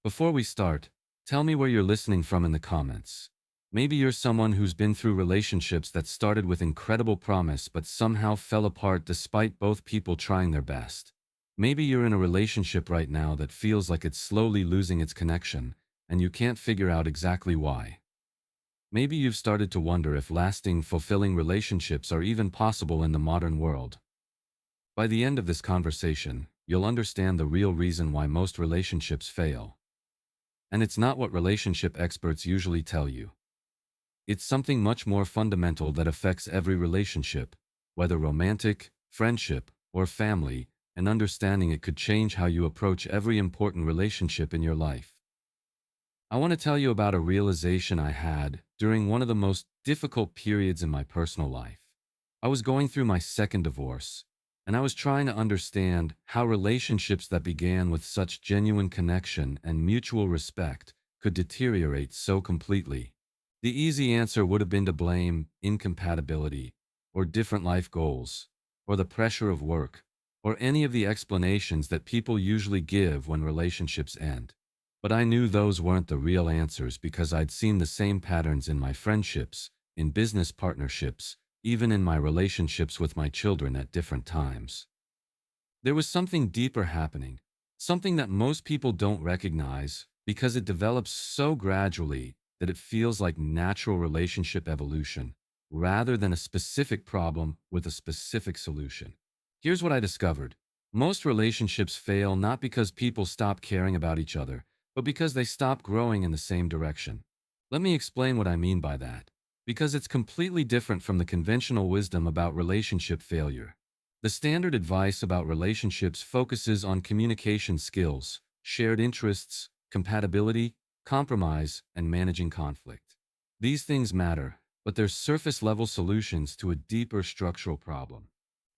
Before we start, tell me where you're listening from in the comments. Maybe you're someone who's been through relationships that started with incredible promise but somehow fell apart despite both people trying their best. Maybe you're in a relationship right now that feels like it's slowly losing its connection, and you can't figure out exactly why. Maybe you've started to wonder if lasting, fulfilling relationships are even possible in the modern world. By the end of this conversation, you'll understand the real reason why most relationships fail. And it's not what relationship experts usually tell you. It's something much more fundamental that affects every relationship, whether romantic, friendship, or family, and understanding it could change how you approach every important relationship in your life. I want to tell you about a realization I had during one of the most difficult periods in my personal life. I was going through my second divorce, and I was trying to understand how relationships that began with such genuine connection and mutual respect could deteriorate so completely. The easy answer would have been to blame incompatibility, or different life goals, or the pressure of work, or any of the explanations that people usually give when relationships end. But I knew those weren't the real answers because I'd seen the same patterns in my friendships, in business partnerships, even in my relationships with my children at different times. There was something deeper happening, something that most people don't recognize because it develops so gradually that it feels like natural relationship evolution, rather than a specific problem with a specific solution. Here's what I discovered. Most relationships fail not because people stop caring about each other, but because they stop growing in the same direction. Let me explain what I mean by that, because it's completely different from the conventional wisdom about relationship failure. The standard advice about relationships focuses on communication skills, shared interests, compatibility, compromise, and managing conflict. These things matter, but they're surface-level solutions to a deeper structural problem.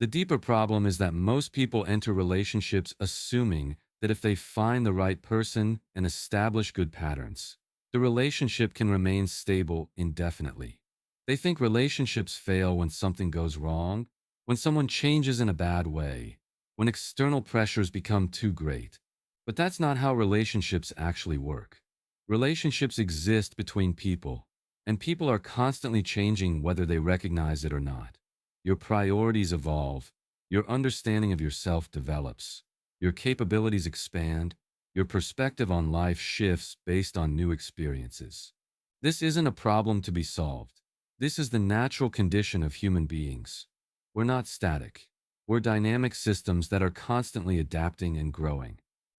The deeper problem is that most people enter relationships assuming that if they find the right person and establish good patterns, the relationship can remain stable indefinitely. They think relationships fail when something goes wrong, when someone changes in a bad way, when external pressures become too great. But that's not how relationships actually work. Relationships exist between people, and people are constantly changing whether they recognize it or not. Your priorities evolve, your understanding of yourself develops, your capabilities expand, your perspective on life shifts based on new experiences. This isn't a problem to be solved. This is the natural condition of human beings. We're not static. We're dynamic systems that are constantly adapting and growing.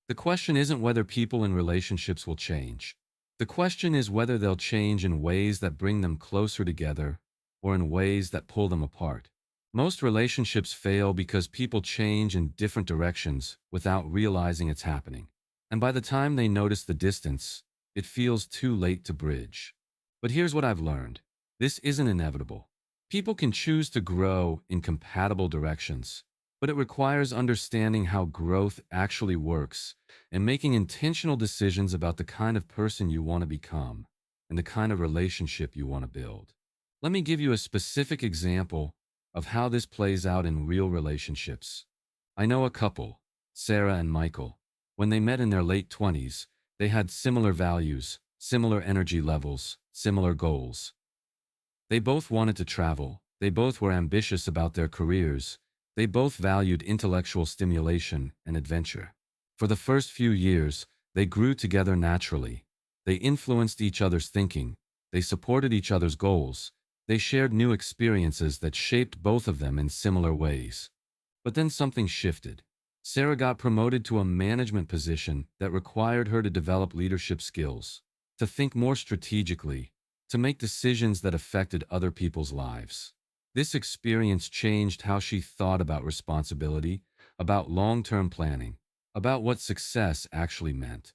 The question isn't whether people in relationships will change. The question is whether they'll change in ways that bring them closer together or in ways that pull them apart. Most relationships fail because people change in different directions without realizing it's happening. And by the time they notice the distance, it feels too late to bridge. But here's what I've learned. This isn't inevitable. People can choose to grow in compatible directions, but it requires understanding how growth actually works and making intentional decisions about the kind of person you want to become and the kind of relationship you want to build. Let me give you a specific example of how this plays out in real relationships. I know a couple, Sarah and Michael. When they met in their late 20s, they had similar values, similar energy levels, similar goals. They both wanted to travel, they both were ambitious about their careers, they both valued intellectual stimulation and adventure. For the first few years, they grew together naturally. They influenced each other's thinking, they supported each other's goals, they shared new experiences that shaped both of them in similar ways. But then something shifted. Sarah got promoted to a management position that required her to develop leadership skills, to think more strategically, to make decisions that affected other people's lives. This experience changed how she thought about responsibility, about long-term planning, about what success actually meant.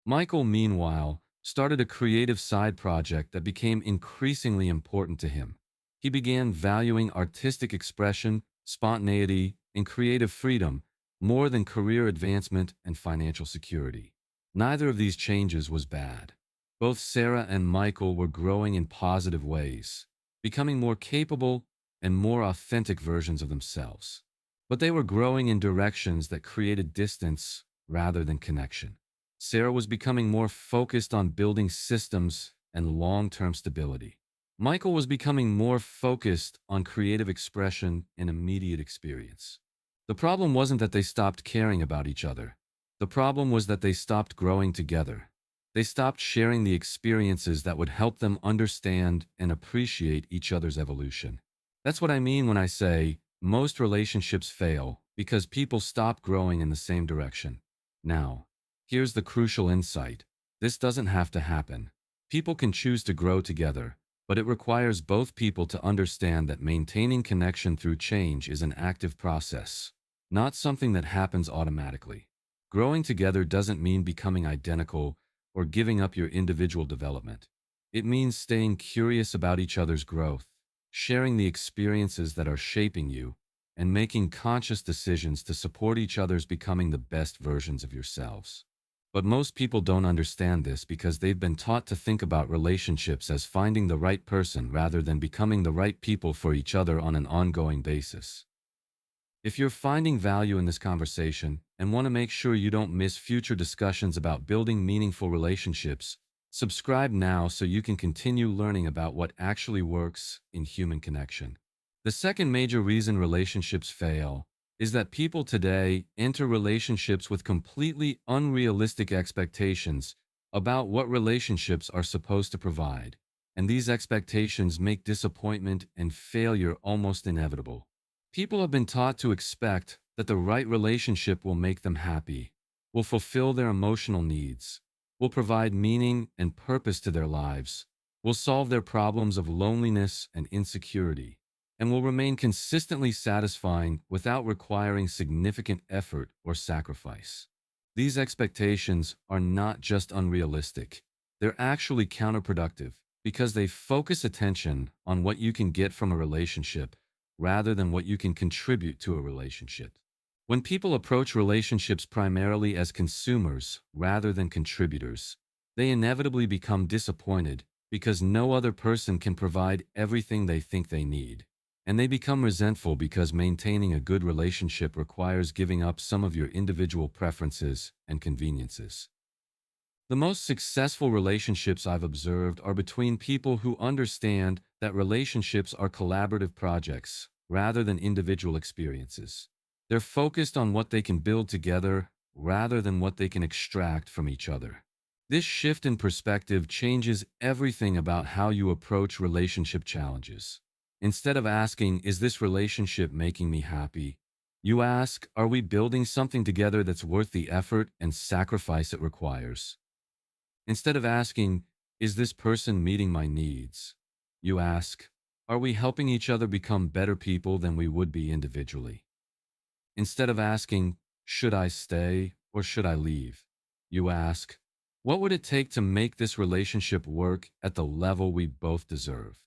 Michael, meanwhile, started a creative side project that became increasingly important to him. He began valuing artistic expression, spontaneity, and creative freedom more than career advancement and financial security. Neither of these changes was bad. Both Sarah and Michael were growing in positive ways, becoming more capable and more authentic versions of themselves. But they were growing in directions that created distance rather than connection. Sarah was becoming more focused on building systems and long-term stability. Michael was becoming more focused on creative expression and immediate experience. The problem wasn't that they stopped caring about each other. The problem was that they stopped growing together. They stopped sharing the experiences that would help them understand and appreciate each other's evolution. That's what I mean when I say most relationships fail because people stop growing in the same direction. Now, here's the crucial insight. This doesn't have to happen. People can choose to grow together, but it requires both people to understand that maintaining connection through change is an active process, not something that happens automatically. Growing together doesn't mean becoming identical or giving up your individual development. It means staying curious about each other's growth, sharing the experiences that are shaping you, and making conscious decisions to support each other's becoming the best versions of yourselves. But most people don't understand this because they've been taught to think about relationships as finding the right person rather than becoming the right people for each other on an ongoing basis. If you're finding value in this conversation and want to make sure you don't miss future discussions about building meaningful relationships, subscribe now so you can continue learning about what actually works in human connection. The second major reason relationships fail is that people today enter relationships with completely unrealistic expectations about what relationships are supposed to provide, and these expectations make disappointment and failure almost inevitable. People have been taught to expect that the right relationship will make them happy, will fulfill their emotional needs, will provide meaning and purpose to their lives, will solve their problems of loneliness and insecurity, and will remain consistently satisfying without requiring significant effort or sacrifice. These expectations are not just unrealistic, they're actually counterproductive because they focus attention on what you can get from a relationship rather than what you can contribute to a relationship. When people approach relationships primarily as consumers rather than contributors, they inevitably become disappointed because no other person can provide everything they think they need. And they become resentful because maintaining a good relationship requires giving up some of your individual preferences and conveniences. The most successful relationships I've observed are between people who understand that relationships are collaborative projects rather than individual experiences. They're focused on what they can build together rather than what they can extract from each other. This shift in perspective changes everything about how you approach relationship challenges. Instead of asking, "Is this relationship making me happy?" you ask, "Are we building something together that's worth the effort and sacrifice it requires?" Instead of asking, "Is this person meeting my needs?" you ask, "Are we helping each other become better people than we would be individually?" Instead of asking, "Should I stay or should I leave?" you ask, "What would it take to make this relationship work at the level we both deserve?"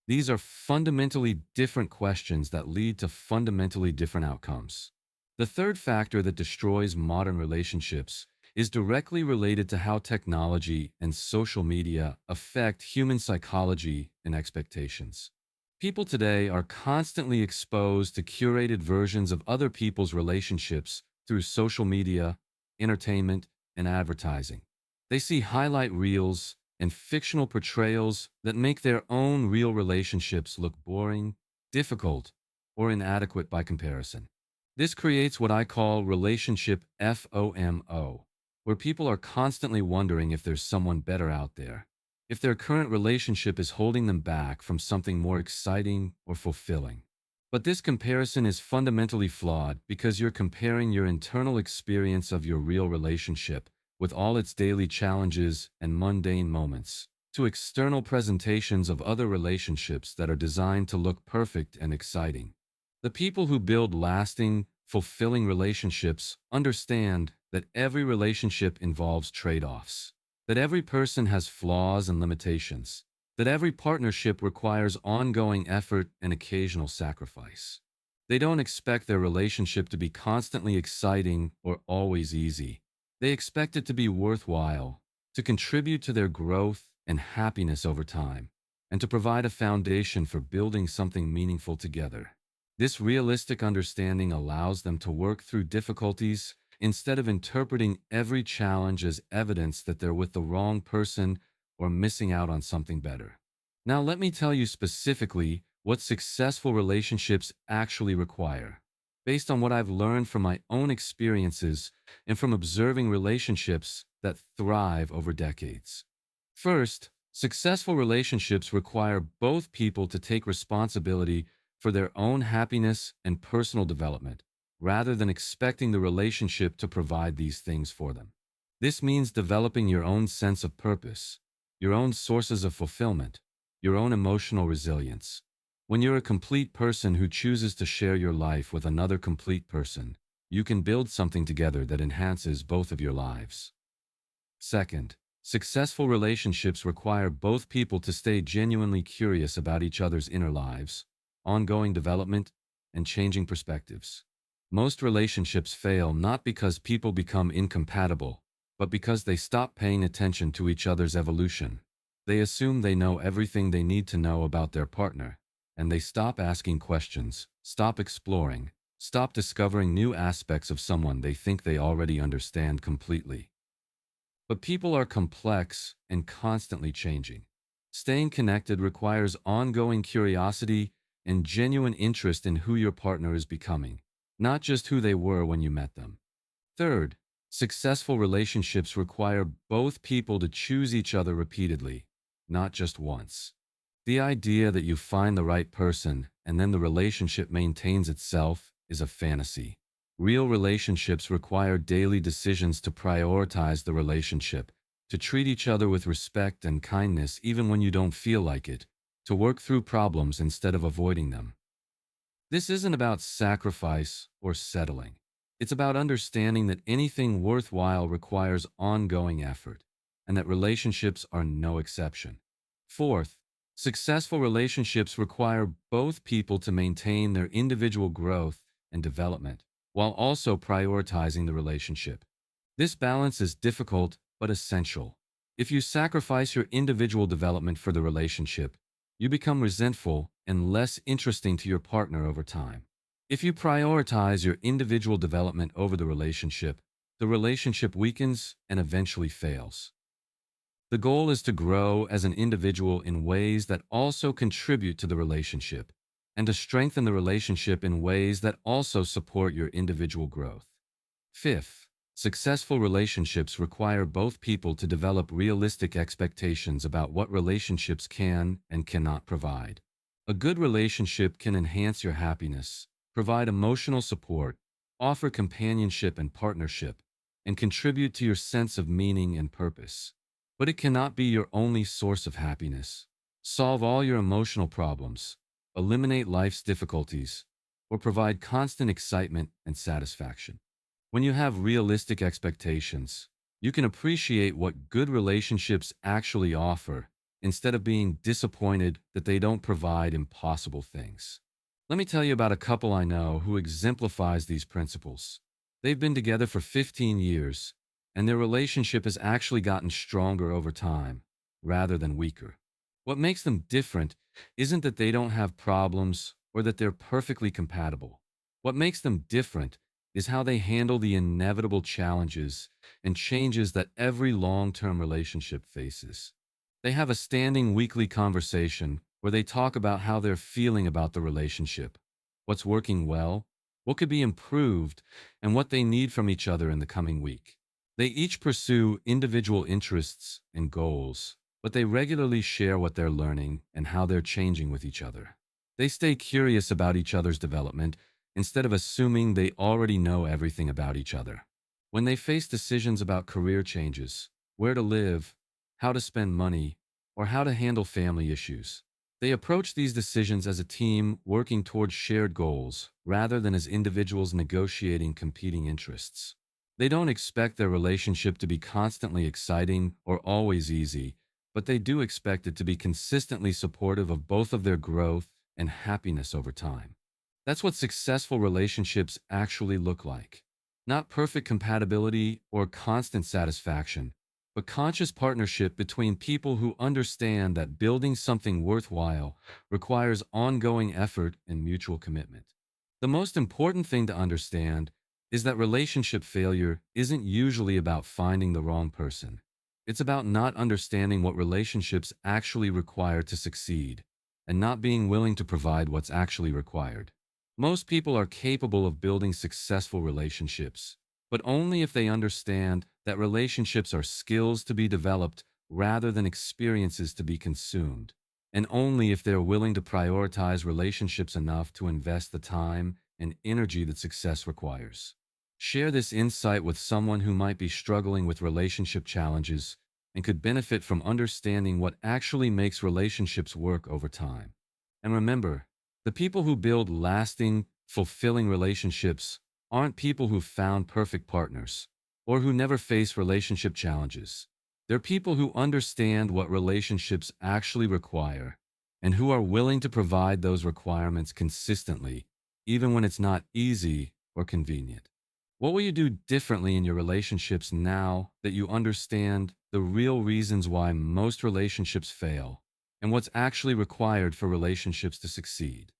These are fundamentally different questions that lead to fundamentally different outcomes. The third factor that destroys modern relationships is directly related to how technology and social media affect human psychology and expectations. People today are constantly exposed to curated versions of other people's relationships through social media, entertainment, and advertising. They see highlight reels and fictional portrayals that make their own real relationships look boring, difficult, or inadequate by comparison. This creates what I call relationship FOMO, where people are constantly wondering if there's someone better out there, if their current relationship is holding them back from something more exciting or fulfilling. But this comparison is fundamentally flawed because you're comparing your internal experience of your real relationship with all its daily challenges and mundane moments, to external presentations of other relationships that are designed to look perfect and exciting. The people who build lasting, fulfilling relationships understand that every relationship involves trade-offs, that every person has flaws and limitations, that every partnership requires ongoing effort and occasional sacrifice. They don't expect their relationship to be constantly exciting or always easy. They expect it to be worthwhile, to contribute to their growth and happiness over time, and to provide a foundation for building something meaningful together. This realistic understanding allows them to work through difficulties instead of interpreting every challenge as evidence that they're with the wrong person or missing out on something better. Now, let me tell you specifically what successful relationships actually require, based on what I've learned from my own experiences and from observing relationships that thrive over decades. First, successful relationships require both people to take responsibility for their own happiness and personal development, rather than expecting the relationship to provide these things for them. This means developing your own sense of purpose, your own sources of fulfillment, your own emotional resilience. When you're a complete person who chooses to share your life with another complete person, you can build something together that enhances both of your lives. Second, successful relationships require both people to stay genuinely curious about each other's inner lives, ongoing development, and changing perspectives. Most relationships fail not because people become incompatible, but because they stop paying attention to each other's evolution. They assume they know everything they need to know about their partner, and they stop asking questions, stop exploring, stop discovering new aspects of someone they think they already understand completely. But people are complex and constantly changing. Staying connected requires ongoing curiosity and genuine interest in who your partner is becoming, not just who they were when you met them. Third, successful relationships require both people to choose each other repeatedly, not just once. The idea that you find the right person and then the relationship maintains itself is a fantasy. Real relationships require daily decisions to prioritize the relationship, to treat each other with respect and kindness even when you don't feel like it, to work through problems instead of avoiding them. This isn't about sacrifice or settling. It's about understanding that anything worthwhile requires ongoing effort, and that relationships are no exception. Fourth, successful relationships require both people to maintain their individual growth and development, while also prioritizing the relationship. This balance is difficult but essential. If you sacrifice your individual development for the relationship, you become resentful and less interesting to your partner over time. If you prioritize your individual development over the relationship weakens and eventually fails. The goal is to grow as an individual in ways that also contribute to the relationship, and to strengthen the relationship in ways that also support your individual growth. Fifth, successful relationships require both people to develop realistic expectations about what relationships can and cannot provide. A good relationship can enhance your happiness, provide emotional support, offer companionship and partnership, and contribute to your sense of meaning and purpose. But it cannot be your only source of happiness, solve all your emotional problems, eliminate life's difficulties, or provide constant excitement and satisfaction. When you have realistic expectations, you can appreciate what good relationships actually offer instead of being disappointed that they don't provide impossible things. Let me tell you about a couple I know who exemplifies these principles. They've been together for 15 years, and their relationship has actually gotten stronger over time, rather than weaker. What makes them different isn't that they don't have problems or that they're perfectly compatible. What makes them different is how they handle the inevitable challenges and changes that every long-term relationship faces. They have a standing weekly conversation where they talk about how they're feeling about the relationship, what's working well, what could be improved, and what they need from each other in the coming week. They each pursue individual interests and goals, but they regularly share what they're learning and how they're changing with each other. They stay curious about each other's development instead of assuming they already know everything about each other. When they face decisions about career changes, where to live, how to spend money, or how to handle family issues, they approach these decisions as a team working towards shared goals rather than as individuals negotiating competing interests. They don't expect their relationship to be constantly exciting or always easy, but they do expect it to be consistently supportive of both of their growth and happiness over time. That's what successful relationships actually look like. Not perfect compatibility or constant satisfaction, but conscious partnership between people who understand that building something worthwhile requires ongoing effort and mutual commitment. The most important thing to understand is that relationship failure isn't usually about finding the wrong person. It's about not understanding what relationships actually require to succeed and not being willing to provide what's actually required. Most people are capable of building successful relationships, but only if they understand that relationships are skills to be developed rather than experiences to be consumed, and only if they're willing to prioritize relationships enough to invest the time and energy that success requires. Share this insight with someone who might be struggling with relationship challenges and could benefit from understanding what actually makes relationships work over time. And remember, the people who build lasting, fulfilling relationships aren't people who found perfect partners or who never face relationship challenges. They're people who understand what relationships actually require and who are willing to provide those requirements consistently, even when it's not easy or convenient. What will you do differently in your relationships now that you understand the real reasons why most relationships fail and what's actually required for relationships to succeed?